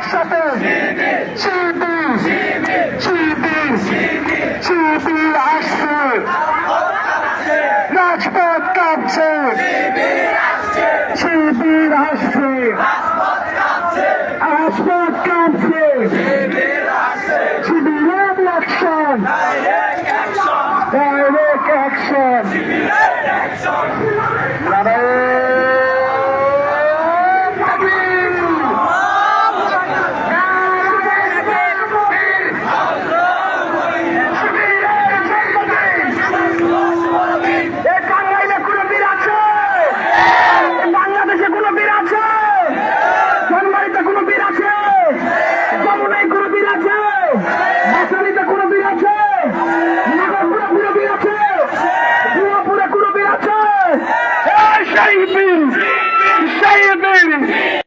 একসাথে শিবির আসছে, রাজপথ কাঁপছে, শিবির আসছে, রাজপথ কাঁপছে, শিবিরের অ্যাকশন, ডাইরেক্ট অ্যাকশন। Shame!